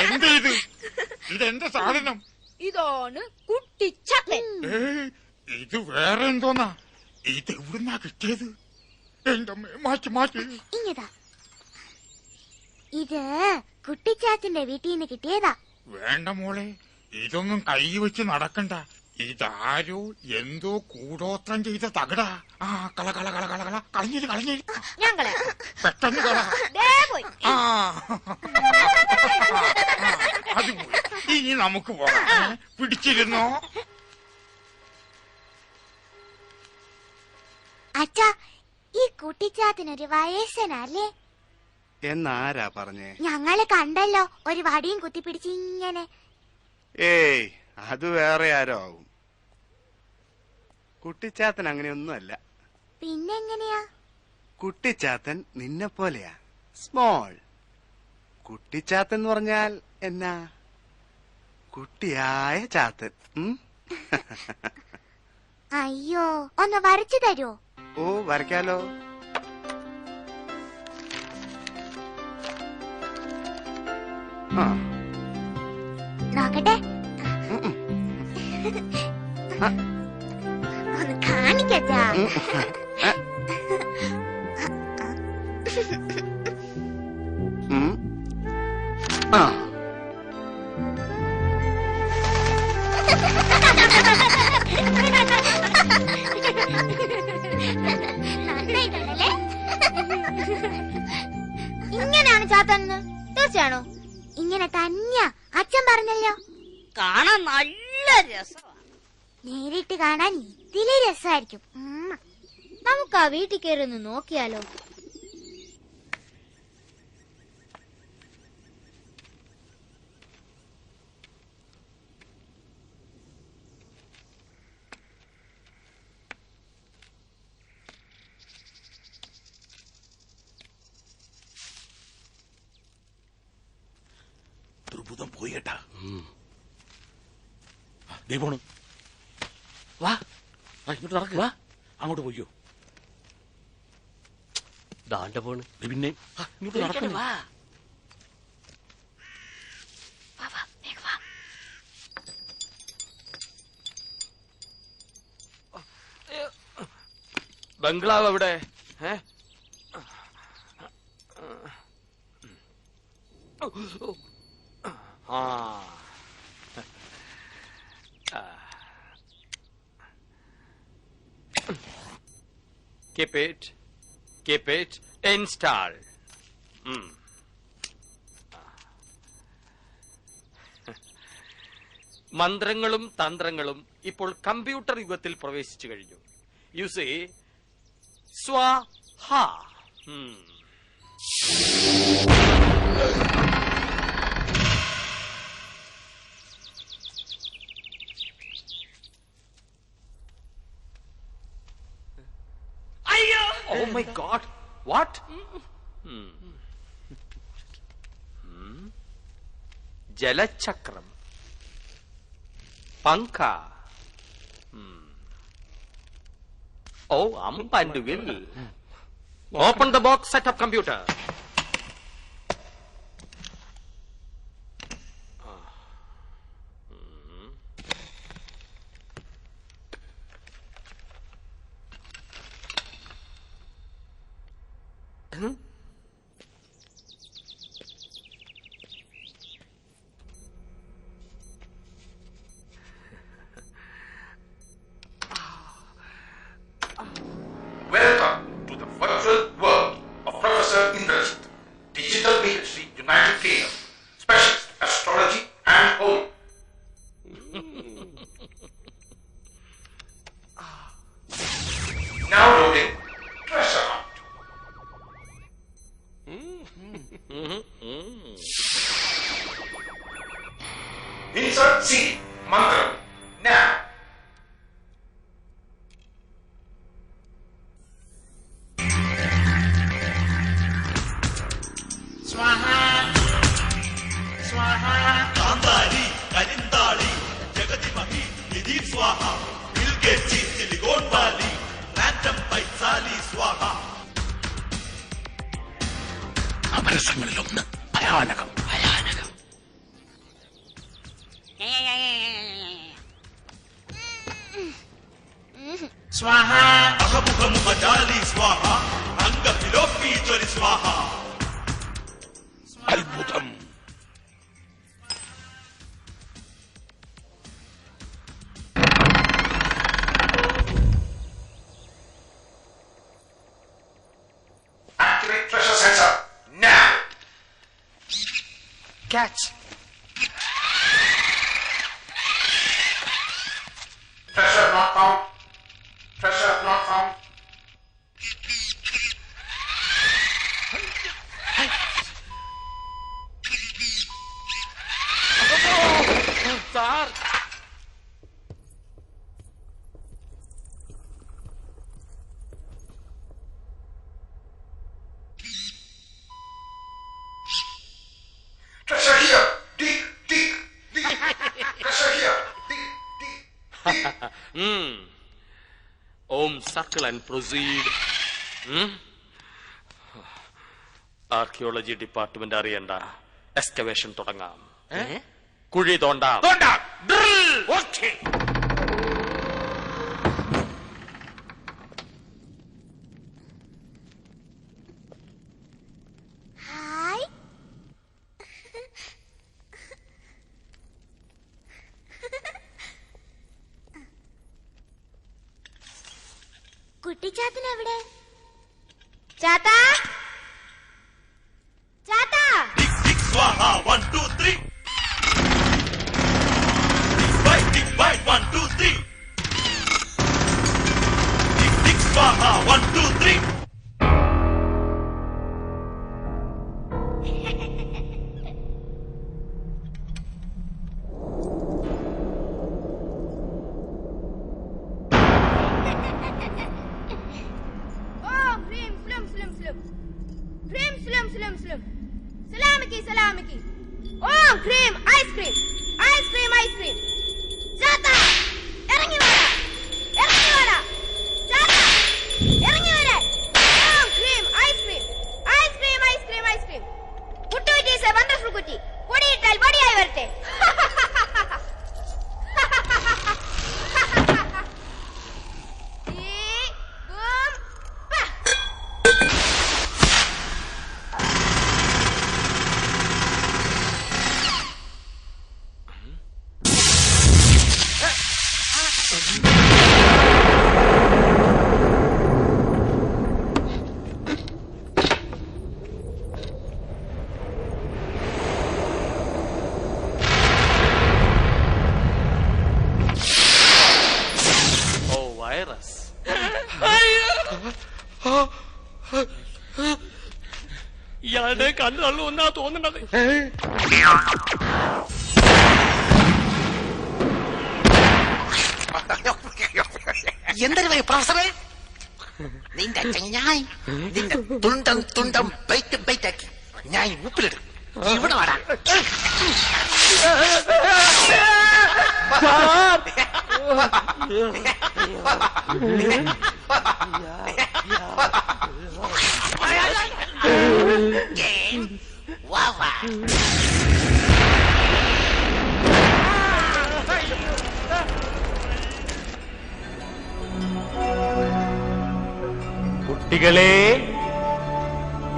എന്താ ഇതെന്താ സാധനം? ഇതാണ് കുട്ടിച്ചാത്തൻ. ഇത് വേറെ എന്തോന്നാ? ഇത് എവിടുന്നാ കിട്ടിയത്? എന്റെ മാറ്റി മാറ്റി. ഇങ്ങതാ, ഇത് കുട്ടിച്ചാത്തന്റെ വീട്ടിൽ നിന്ന് കിട്ടിയതാ. വേണ്ട മോളെ, ഇതൊന്നും കൈ വെച്ച് നടക്കണ്ട. ഇതാരോ എന്തോ കൂടോത്രം ചെയ്ത തകടാ. ആ കള കള കള കള കള കളഞ്ഞിട്ട് കളഞ്ഞിട്ട് ഞാൻ കള പെട്ടെന്ന് കള. ആ അത് പോയി. ഇനി നമുക്ക് പോകാം. പിടിച്ചിരുന്നോ? അച്ഛാ, ഈ കുട്ടിച്ചാത്തനൊരു വയസ്സനല്ലേ? എന്നാരാ പറഞ്ഞേ? ഞങ്ങള് കണ്ടല്ലോ, ഒരു വടിയും കുത്തിപ്പിടിച്ച് ഇങ്ങനെ. ഏയ്, അത് വേറെ ആരോ ആവും. കുട്ടിച്ചാത്തൻ അങ്ങനെയൊന്നുമല്ല. പിന്നെങ്ങനെയാ? കുട്ടിച്ചാത്തൻ നിന്നെ പോലെയാ, സ്മോൾ. കുട്ടിച്ചാത്തൻ എന്ന് പറഞ്ഞാൽ എന്നാ? കുട്ടിയായ ചാത്തൻ. അയ്യോ, ഒന്ന് വരച്ചു തരുമോ? ഓ, വരയ്ക്കാലോ. ആ, നോക്കട്ടെ. ഒന്ന് കാണിക്കച്ചാ. ആ, നന്നായിട്ടുണ്ടല്ലേ? ഇങ്ങനെയാണ് ചാത്തന്ന് തീർച്ചയാണോ? ഇങ്ങനെ തന്നെയാ, അച്ഛൻ പറഞ്ഞല്ലോ. കാണാൻ നല്ല രസമാണ്. നേരിട്ട് കാണാൻ ഇതിലെ രസമായിരിക്കും. നമുക്ക് ആ വീട്ടിൽ കയറി ഒന്ന് നോക്കിയാലോ? ദുർബുധം പോയേട്ടാ. നീ പോണു. വാ, ഇങ്ങോട്ട് നടക്കുക. വാ, അങ്ങോട്ട് പോയോ? ദാണ്ട പോണ്. പിന്നെ ഇങ്ങോട്ട് നടക്കുന്നു. ബംഗ്ലാവ് എവിടെ? Keep it, install. മന്ത്രങ്ങളും തന്ത്രങ്ങളും ഇപ്പോൾ കമ്പ്യൂട്ടർ യുഗത്തിൽ പ്രവേശിച്ചു കഴിഞ്ഞു. യു സേ സ്വാഹ. Oh my God! What? ജലചക്രം, പങ്ക. Oh, അമ്പണ്ടുവിൽ. Open the box, set up computer. Welcome to the virtual world of Professor Indrajit, Digital PhD, United Kingdom, Specialist Astrology and Home. Now loading treasure hunt. Insert seed, mantra, now. സ്വാഹ അഹമുഖമുഖജാലി സ്വാഹ അംഗപിലോപ്പി ജ്വലി സ്വാഹ. അത്ഭുതം. Activate pressure sensor now. Catch. Pressure not found. Pressure not found. Sir. Pressure here. Deep, deep, deep. Pressure here. Deep, deep, deep. Om, circle and proceed. Archaeology department അറിയണ്ട. Excavation തുടങ്ങാം. കുഴി തോണ്ടാം. Okay. Hi. Kuttichathan എവിടെ? ചാത്താ ചാത്താ Dig, dig, swaha, 1, 2, 3. Dig, bite, 1, 2, 3. Dig, dig, swaha, 1, 2, 3. Oh, Flim, Flim, Flim, Flim. Flim, Flim, Flim, Flim. Salamiki, Salamiki. Oh, cream, ice cream. Ice cream, ice cream. Chata! ഇറങ്ങി വാടാ. ഇറങ്ങി വാടാ. Chata! ഇറങ്ങി വരെ. Oh, cream, ice cream. Ice cream, ice cream, ice cream. കുട്ടി is a wonderful കുട്ടി. പൊടിയിട്ടാൽ പൊടിയായി വരട്ടെ. Boom, bah. Oh, virus. ഇയാളുടെ കണ്ണു തള്ളുമെന്നാ തോന്നുന്നത്. എന്തൊരു പ്രൊഫസറെ, നിന്റെ ഞാൻ നിന്റെ തുണ്ടം തുണ്ടം ബൈറ്റ് ബൈറ്റാക്കി ഞാൻ ഉപ്പിലിടും. ഇവിടെ വാടാ. വാ വാ. കുട്ടികളെ,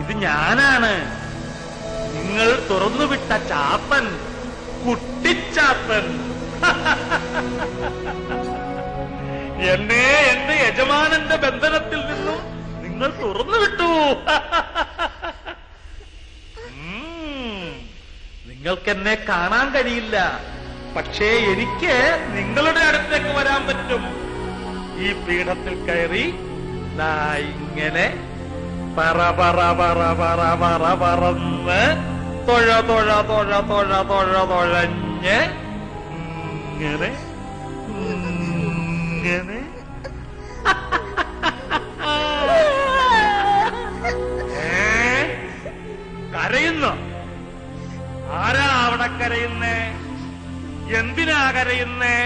ഇത് ഞാനാണ്, നിങ്ങൾ തുറന്നുവിട്ട ചാത്തൻ, കുട്ടിച്ചാത്തൻ. എന്നെ എന്റെ യജമാനന്റെ ബന്ധനത്തിൽ നിന്നും നിങ്ങൾ തുറന്നുവിട്ടു. നിങ്ങൾക്കെന്നെ കാണാൻ കഴിയില്ല, പക്ഷേ എനിക്ക് നിങ്ങളുടെ അടുത്തേക്ക് വരാൻ പറ്റും. ഈ പീഠത്തിൽ കയറി ദാ ഇങ്ങനെ പറ പറ പറ പറ പറ പറന്ന് തൊഴ തൊഴ തൊഴ തൊഴ തൊഴ തൊഴഞ്ഞ് ഇങ്ങനെ ഇങ്ങനെ കരയുന്നു. ആരാ അവിടെ കരയുന്നേ? എന്തിനാ കരയുന്നേ?